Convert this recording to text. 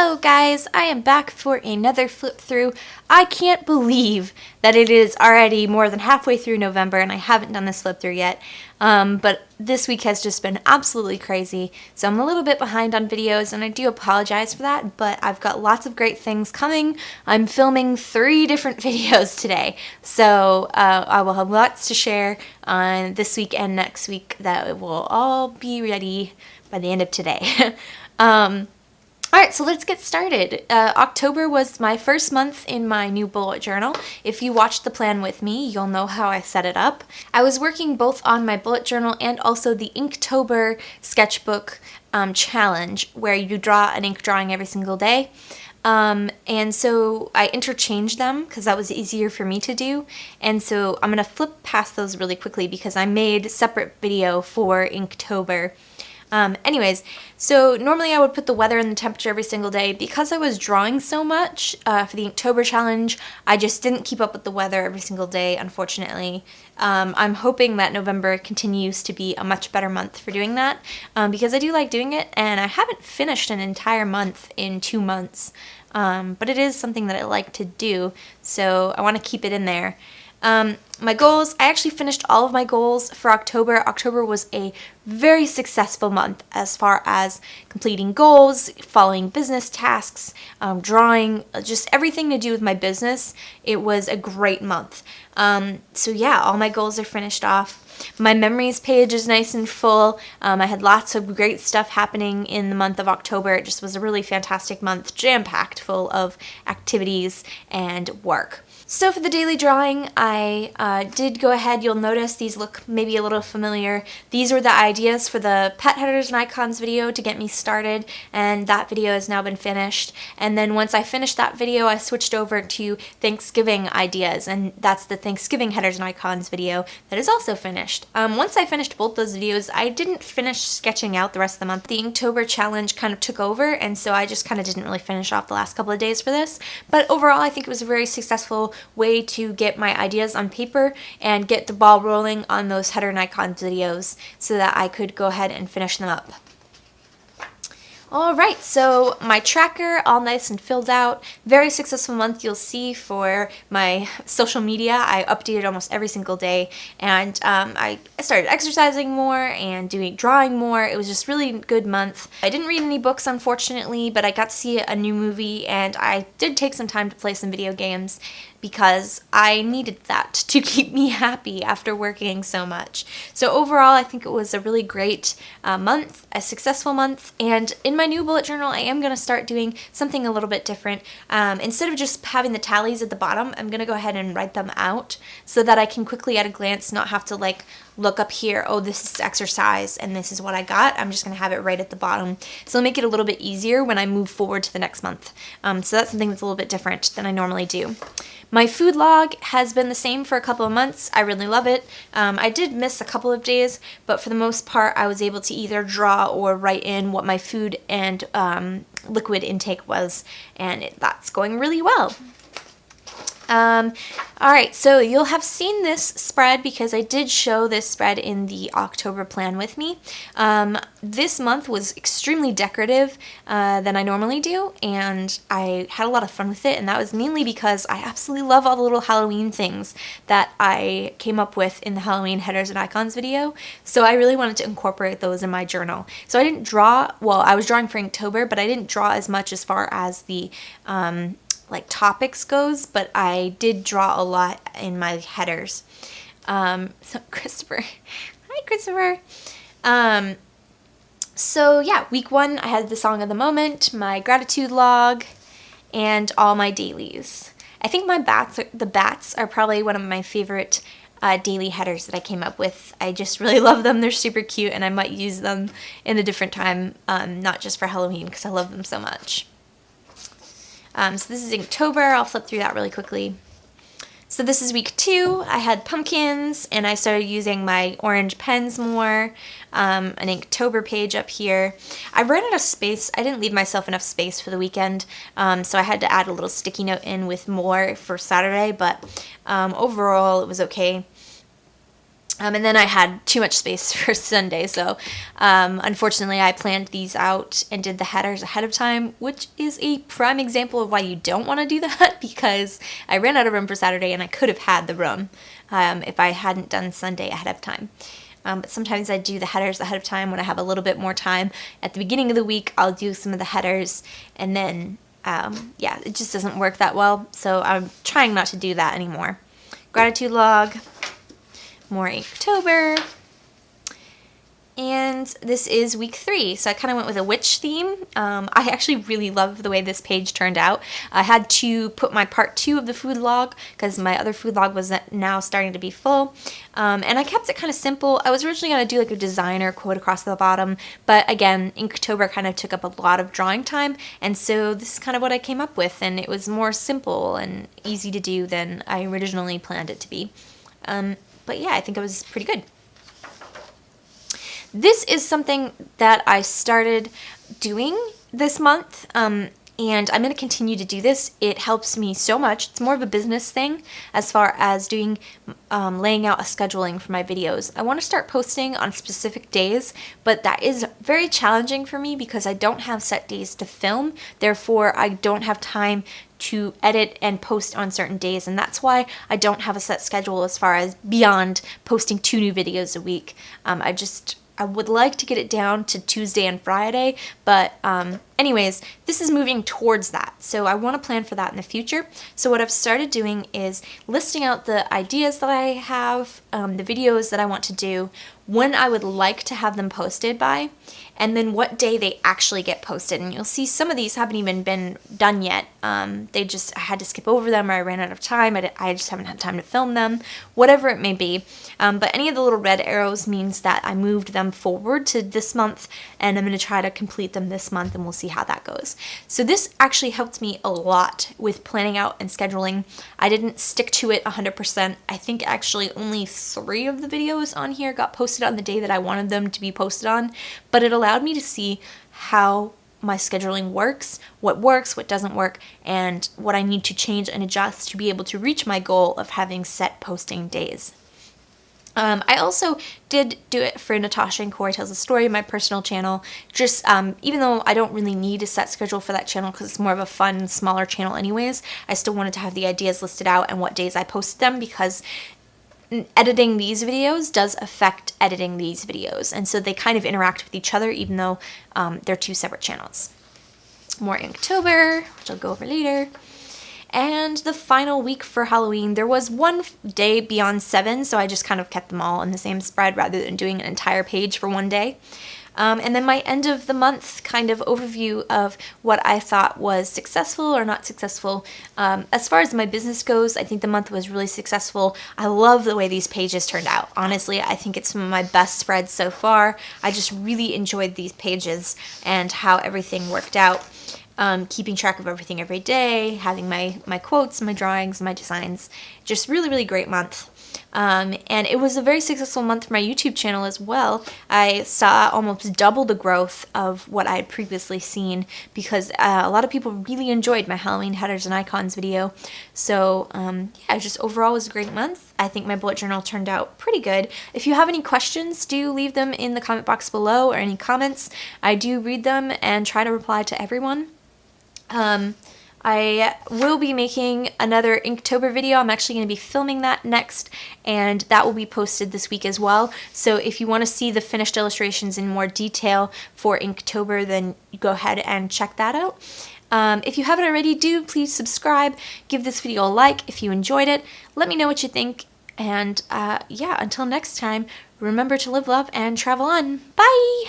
Hello guys, I am back for another flip through. I can't believe that it is already more than halfway through November and I haven't done this flip through yet. But this week has just been absolutely crazy, so I'm a little bit behind on videos and I do apologize for that, but I've got lots of great things coming. I'm filming 3 different videos today, so I will have lots to share on this week and next week that will all be ready by the end of today. Alright, so let's get started. October was my first month in my new bullet journal. If you watched the plan with me, you'll know how I set it up. I was working both on my bullet journal and also the Inktober sketchbook challenge, where you draw an ink drawing every single day. And so I interchanged them because that was easier for me to do. And so I'm going to flip past those really quickly because I made a separate video for Inktober. Anyways, so normally I would put the weather and the temperature every single day. Because I was drawing so much for the Inktober challenge, I just didn't keep up with the weather every single day, unfortunately. I'm hoping that November continues to be a much better month for doing that, because I do like doing it, and I haven't finished an entire month in 2 months, but it is something that I like to do, so I want to keep it in there. My goals, I actually finished all of my goals for October. October was a very successful month as far as completing goals, following business tasks, drawing, just everything to do with my business. It was a great month. So yeah, all my goals are finished off. My memories page is nice and full. I had lots of great stuff happening in the month of October. It just was a really fantastic month, jam-packed full of activities and work. So for the daily drawing, I did go ahead. You'll notice these look maybe a little familiar. These were the ideas for the pet headers and icons video to get me started, and that video has now been finished. And then once I finished that video, I switched over to Thanksgiving ideas, and that's the Thanksgiving headers and icons video that is also finished. Once I finished both those videos, I didn't finish sketching out the rest of the month. The Inktober challenge kind of took over, and so I just kind of didn't really finish off the last couple of days for this. But overall, I think it was a very successful way to get my ideas on paper and get the ball rolling on those header and icons videos so that I could go ahead and finish them up. Alright, so my tracker, all nice and filled out. Very successful month, you'll see, for my social media. I updated almost every single day, and I started exercising more and drawing more. It was just really good month. I didn't read any books, unfortunately, but I got to see a new movie, and I did take some time to play some video games because I needed that to keep me happy after working so much. So overall, I think it was a really great month, a successful month, and in my new bullet journal, I am going to start doing something a little bit different. Instead of just having the tallies at the bottom, I'm going to go ahead and write them out so that I can quickly at a glance not have to like look up here, oh, this is exercise and this is what I got. I'm just going to have it right at the bottom. So it'll make it a little bit easier when I move forward to the next month. So that's something that's a little bit different than I normally do. My food log has been the same for a couple of months. I really love it. I did miss a couple of days, but for the most part, I was able to either draw or write in what my food and liquid intake was, and that's going really well. Alright, so you'll have seen this spread because I did show this spread in the October plan with me. This month was extremely decorative than I normally do, and I had a lot of fun with it, and that was mainly because I absolutely love all the little Halloween things that I came up with in the Halloween headers and icons video, so I really wanted to incorporate those in my journal. So I didn't draw, well, I was drawing for Inktober, but I didn't draw as much as far as the like topics goes, but I did draw a lot in my headers. So Christopher, hi Christopher. So yeah, week 1 I had the song of the moment, my gratitude log, and all my dailies. I think the bats are probably one of my favorite daily headers that I came up with. I just really love them. They're super cute, and I might use them in a different time, not just for Halloween, because I love them so much. So this is Inktober. I'll flip through that really quickly. So this is week 2. I had pumpkins, and I started using my orange pens more. An Inktober page up here. I ran out of space. I didn't leave myself enough space for the weekend, so I had to add a little sticky note in with more for Saturday, but overall it was okay. And then I had too much space for Sunday, so unfortunately I planned these out and did the headers ahead of time, which is a prime example of why you don't want to do that, because I ran out of room for Saturday and I could have had the room if I hadn't done Sunday ahead of time. But sometimes I do the headers ahead of time when I have a little bit more time. At the beginning of the week, I'll do some of the headers, and then, yeah, it just doesn't work that well, so I'm trying not to do that anymore. Gratitude log. More Inktober, and this is week 3, so I kind of went with a witch theme. I actually really love the way this page turned out. I had to put my part 2 of the food log because my other food log was now starting to be full, and I kept it kind of simple. I was originally going to do like a designer quote across the bottom, but again, Inktober kind of took up a lot of drawing time, and so this is kind of what I came up with, and it was more simple and easy to do than I originally planned it to be. But yeah, I think it was pretty good. This is something that I started doing this month, and I'm going to continue to do this. It helps me so much. It's more of a business thing as far as doing, laying out a scheduling for my videos. I want to start posting on specific days, but that is very challenging for me because I don't have set days to film. Therefore, I don't have time to edit and post on certain days, and that's why I don't have a set schedule as far as beyond posting 2 new videos a week. I would like to get it down to Tuesday and Friday, but anyways, this is moving towards that, so I want to plan for that in the future. So what I've started doing is listing out the ideas that I have, the videos that I want to do, when I would like to have them posted by, and then what day they actually get posted. And you'll see some of these haven't even been done yet. I had to skip over them, or I ran out of time. I just haven't had time to film them, whatever it may be. But any of the little red arrows means that I moved them forward to this month, and I'm going to try to complete them this month, and we'll see how that goes. So this actually helped me a lot with planning out and scheduling. I didn't stick to it 100%. I think actually only 3 of the videos on here got posted on the day that I wanted them to be posted on, but it allowed me to see how my scheduling works, what doesn't work, and what I need to change and adjust to be able to reach my goal of having set posting days. I also did do it for Natasha and Corey Tells a Story, my personal channel. Just even though I don't really need a set schedule for that channel because it's more of a fun, smaller channel anyways, I still wanted to have the ideas listed out and what days I posted them, because editing these videos does affect editing these videos, and so they kind of interact with each other even though they're 2 separate channels. More Inktober, which I'll go over later. And the final week for Halloween, there was one day beyond 7, so I just kind of kept them all in the same spread rather than doing an entire page for one day. And then my end of the month kind of overview of what I thought was successful or not successful. As far as my business goes, I think the month was really successful. I love the way these pages turned out. Honestly, I think it's some of my best spreads so far. I just really enjoyed these pages and how everything worked out. Keeping track of everything every day, having my quotes, my drawings, my designs. Just really, really great month. And it was a very successful month for my YouTube channel as well. I saw almost double the growth of what I had previously seen because a lot of people really enjoyed my Halloween headers and icons video. So yeah, just overall was a great month. I think my bullet journal turned out pretty good. If you have any questions, do leave them in the comment box below, or any comments. I do read them and try to reply to everyone. I will be making another Inktober video. I'm actually going to be filming that next, and that will be posted this week as well. So if you want to see the finished illustrations in more detail for Inktober, then go ahead and check that out. If you haven't already, do please subscribe, give this video a like if you enjoyed it. Let me know what you think, and yeah, until next time, remember to live, love, and travel on. Bye!